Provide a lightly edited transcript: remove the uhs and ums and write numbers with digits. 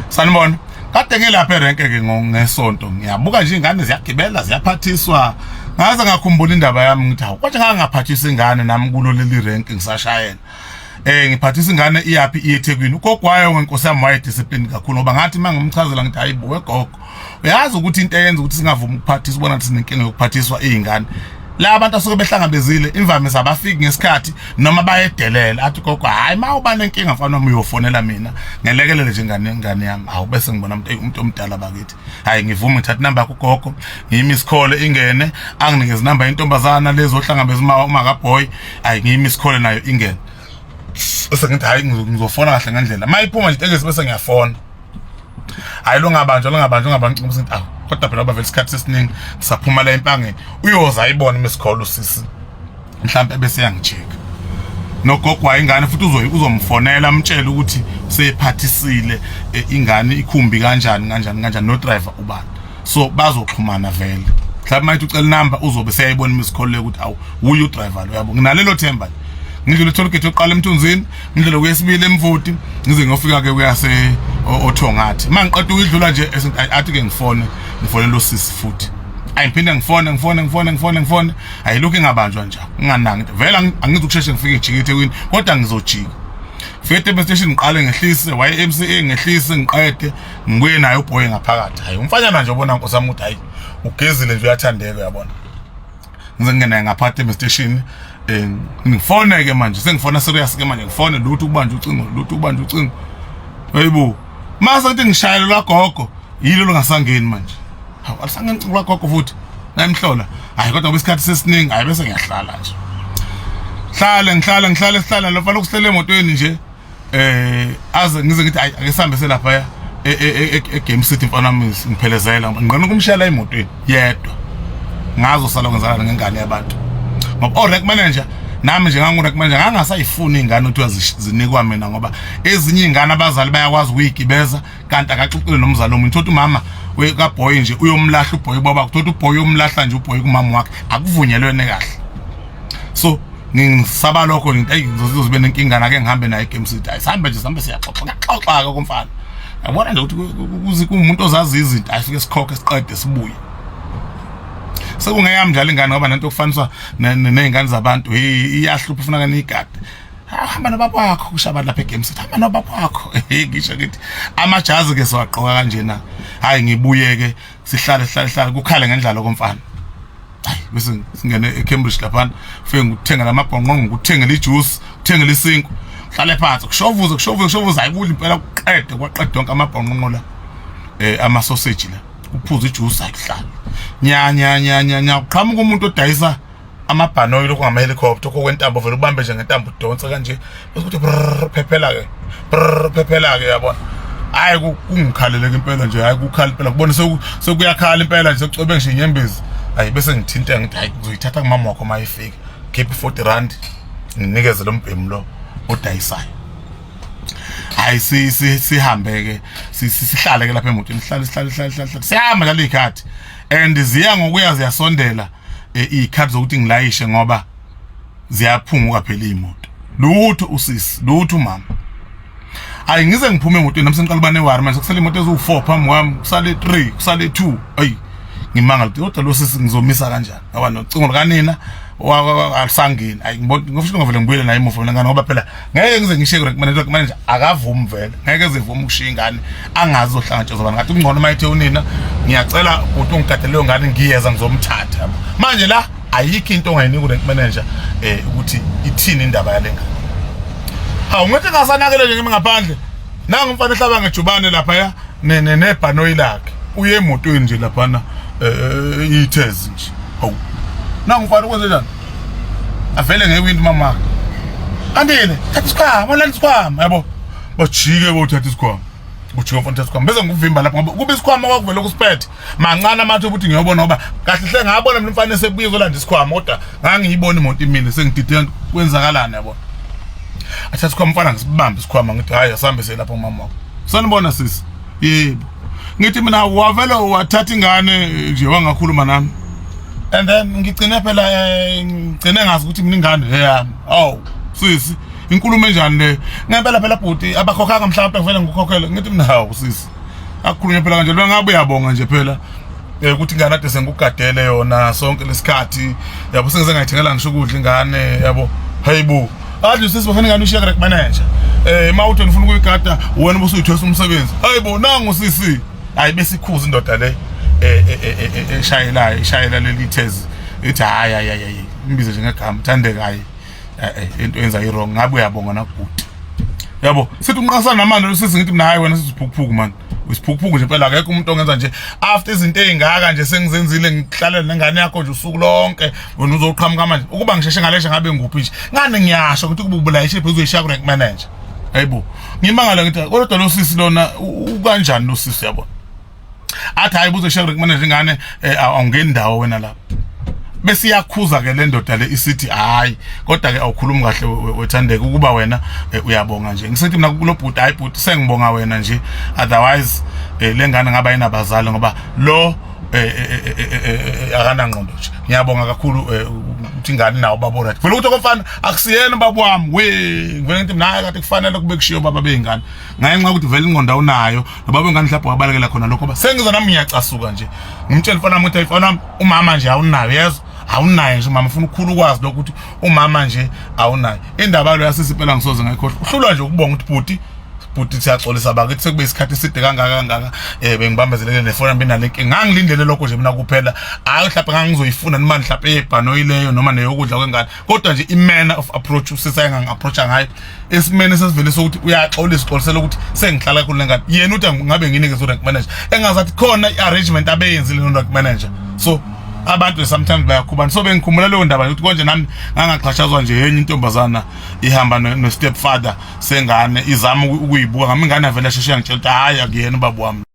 Sanibona kade ngilapha erenke ke ngesonto ngiyabuka nje ingane ziyagibela ziyaphathiswa ngaze ngakhumbula indaba yami ngithi hawu kwathi ngangaphathisa ingane nami kulo leli renke ngisashayela ngiphathisa ingane iyapi iyeThekwini ugogwayo ngenkosi yami waye discipline kakhulu ngoba ngathi mangimchazela ngithi hayibo wegogo uyazi ukuthi into eyenza ukuthi singavumi ukuphathisa ubona ukuthi sinenkinga yokuphathiswa izingane la abantu asuke behlangabezile imvamisa abafiki ngesikhathi noma bayedelela athi gogo hayi mawuba nenkinga mfana wami uyofonela mina ngelekelele nje ingane yami awu bese ngibona umuntu omdala bakithi hayi ngivuma ngithatha number yakho gogo ngiyimiss call ingene anginikeze number yentombazana lezo ohlangabeza uma kaboy hayi ngiyimiss call nayo ingene bese ngithi hayi ngizofona kahle ngendlela mayiphuma nje tekesi bese ngiyafona hayi lo ngabanjwa ngicela awu kodwa phela bavela isikhathi sesiningi saphuma la empangeni uyoza ayibona miss call usisi mhlawumbe bese yangicheka nogogo wayingane futhi uzomfonela amtshela ukuthi usephathisile ingane ikhumbi kanjani no driver ubani so bazoxhumana vele mhlawumbe mayithi ucela number uzobe seyayibona miss call le ukuthi awu uyu driver lo yabo nginalelo themba ngidlule tollgate oqala eMthunzini ngidlule kuyesibili eMvuti ngize ngiyofika ke kuyase oThongathi mangiqeda ukudlula nje athi ke ngifonela usisi futhi ayiphinde ngifone ayilokhu engabanjwa njalo ngingananga vela angizukusheshe ngifike ngijike eThekwini kodwa ngizojika fete base station ngiqale ngehlise waye MCA ngehlise ngiqede ngibuye naye uBoy ngaphakathi hayi umfanyana nje ubona nkosi yami ukuthi hayi ugezile nje uyathandeka uyabona ngize ngene ngaphakathi eStation ngifone ke manje sengifona serious ke manje ngifone lutho ukubanja ucingo hayibo mase ngithi ngishayela la gogo yilo longasangeni manje hawu alisangeni ucingo la gogo futhi ngayimhlola hayi kodwa kwesikhathi sesiningi hayi bese ngiyahlala nje ngihlala lo fana ukusela emotweni nje aze ngize ngithi ake sihambe selapha eGame City mfana wami ngiphelezela ngiqona ukumshayela emotweni yedwa ngazo sala kwenzakala ngengane yabantu ngoba o rank manager nami nje rank manager ngangasayifuni ingane ukuthi zinikwa mina ngoba ezinye ingane abazali bayakwazi ukuyigibeza kanti akaxoxile nomzali omuntu uthi umama kaBoy nje uyomlahla uBoy baba kuthi uBoy uyomlahla nje uBoy kumama wakhe akuvunyelwene kahle so ngisaba lokho ngithi hey ngizozibe nenkinga nake ngihambe naye eGame City ayisambe nje sambe siyaxoxa ke komfana yabona nje ukuthi kumuntu ozazi izinto ayifike sikhokhe siqede sibuye sekungeyami njalo ingane ngoba nento okufaniswa nezingane zabantu iyahlupha ufuna kanigade hamba nobaba wakho kushaba lapha eGame City hamba nobaba wakho ngisho ngithi amajazi ke siwaqoka kanjena hayi ngibuye ke sihlale kukhale ngendlalo komfana hayi bese singene eCambridge lapha ufike nguthenga lamabhonqongo ngikuthengela ijuice uthengela isinko hlale phansi kushovuza ayibuli impela kuqede kwaqeda yonke amabhonqongo la ama sausage la uphuza ijuice ayihlala nya uqhamuka umuntu odayisa amabhanoyi lokho ngama helicopter kokwentambo vele ubambe nje ngentambo udonsa kanje bese kuthi phephela ke yabona hayi kungikhaleleke impela nje hayi kukhala impela kubona sekuyakhala impela nje sekucobe ngisho inyembezi hayi bese ngithinta ngithi hayi ngizoyithatha kumama wakho mayifika keep 40 rand nginikeze lo mbhemu lo odayisayo hayi sihambe ke sihlale ke lapha emotweni sihlale sihamba njalo ikhathi and ziya ngokuya ziyasondela ikhathi zokuthi ngilayishe ngoba ziyaphunguka phela imoto lutho usisi lutho mama hayi ngize ngiphume emotweni namsengiqala bane wari manje kusale imoto ezu4 phambi kwami kusale 3 kusale 2 ayi ngimanga kodwa lo sisi ngizomisa kanjani ngoba nocingo kanina alisangeni ayi ngifuna ngavele ngibuyele naye emuva mina ngoba phela ngeke ngize ngishiye manager akavumi vele ngeke zivuma ukushiya ingane angazi zohlangatshezwa abantu ngathi ungcono mayithe unina ngiyacela ukuthi ungigadele leyo ngane ngiyeza ngizomthatha manje la ayikho into ongayinika urank manager ukuthi ithini indaba yalenga hawu ngithi ngasanakele nje ngaphandle nanga umfana ehlaba ngejubane lapha ya nebhanoyi lakhe uye emotweni nje lapha ithezi nje hawu nanga umfana ukwenze njani avele ngewindi mama andile thatha isikhwama lana isikhwama yabo bajike bothatha isikhwama ujike mfana thatha isikhwama bese ngikuvimba lapha ngoba kube isikhwama kwakuvela kusiphethe mancane amathe ukuthi ngiyobona ngoba kahle hle ngabona mina mfana sebuye kolanda isikhwama kodwa ngangiyibona imoto imile sengidide kwenzakalana yabo athatha isikhwama mfana ngisibambe isikhwama ngithi hayi asambe selapha umama wakho sanibona sisi yebo ngithi mina wavele wathatha ingane nje wangakhuluma nami and then ngigcine phela ngigcine ngazi ukuthi mina ingane eyami awu sisi inkulumo enjani le ngempela phela bhuti abakhokhanga mhlawumbe ngivele ngikhokhele ngithi mina hawu sisi akukhulunywe phela kanje ngabe uyabonga nje phela ukuthi ingane ade sengikugadele yona sonke lesikhathi yabo sengize ngayithengela ngisho ukudla ingane yabo hayibo athi sisi bafana ingane ushiya correct manager mawuthi ufuna ukuyigada wena ubusuyithosa umsebenzi hayibo nangu sisi hayi besikhuza indoda le ishayela lelithezi ithi hayi imbize njengegama thandekayi into yenza irong ngabe uyabonga nakude yabo sithi unqasana namanje usisi ngithi mina hayi wena sisiphukuphuku man usiphukuphuku nje phela akekho umuntu ongenza nje after izinto ezingaka nje sengizenzile ngihlalela nengane yakho nje usuku lonke wena uzoqhamuka manje ukuba ngisheshe ngalesha ngabe nguphi nje ngane ngiyasho ukuthi kuba ubulayishe phezulu uyishaya ku rank manager hayibo ngimangala ngithi kodwa lo sisi lona ukanjani lo sisi yabo athi hayi buzo shaya ku rank manager ingane awungeni ndawo wena lapha bese iyakhuza ke le ndoda le isithi hayi kodwa ke awukhulumi kahle wethandeka ukuba wena uyabonga nje ngisithi mina kulo bhuti hayi bhuti sengibonga wena nje otherwise lengane ngaba yinabazali ngoba lo akana ngqondo nje ngiyabonga kakhulu ukuthi ingane nawo babona vele ukuthi komfana akusiyena baba wami we ngivele ngithi mina kade kufanele kube kushiyo baba beingane ngenxa ukuthi vele ingqondo awunayo nobaba ingane mhlawumbe wabalekela khona lokho ba sengiza nami ngiyacasuka nje ngimtshela mfana wami ukuthi ayifana umama nje awunayo yezo awunayo nje mama ufuna ukukhulu ukwazi lokuthi umama nje awunayo indaba lo yasisiphela ngisoze ngayikhohlwa uhlulwa nje ukubonga ukuthi bhuti siyaxolisa bakithi sekube isikhathi eside kangaka bengibambezelele nefona benale nkinga ngangilindele lokho nje mina kuphela hayi mhlawumbe ngangizoyifuna noma mhlawumbe ebhanoyileyo noma neyokudla kwengane kodwa nje imanner of approach usisaya ngangi-approacha ngayo esimene sesivele sokuthi uyaxolisa ixolisela ukuthi sengihlala kakhulu lengane yena uthi ngabe nginikeze u-rank manager engazathi khona i-arrangement abeyenzile no-rank manager so abantu sometimes bayakhubana so bengikhumbula leyo ndaba ukuthi konje nami ngangaxhashazwa nje yenye intombazana ihamba no stepfather sengane izama ukuyibuka ngami ingane vele sheshe ngitshela ukuthi hayi akuyena ubaba wami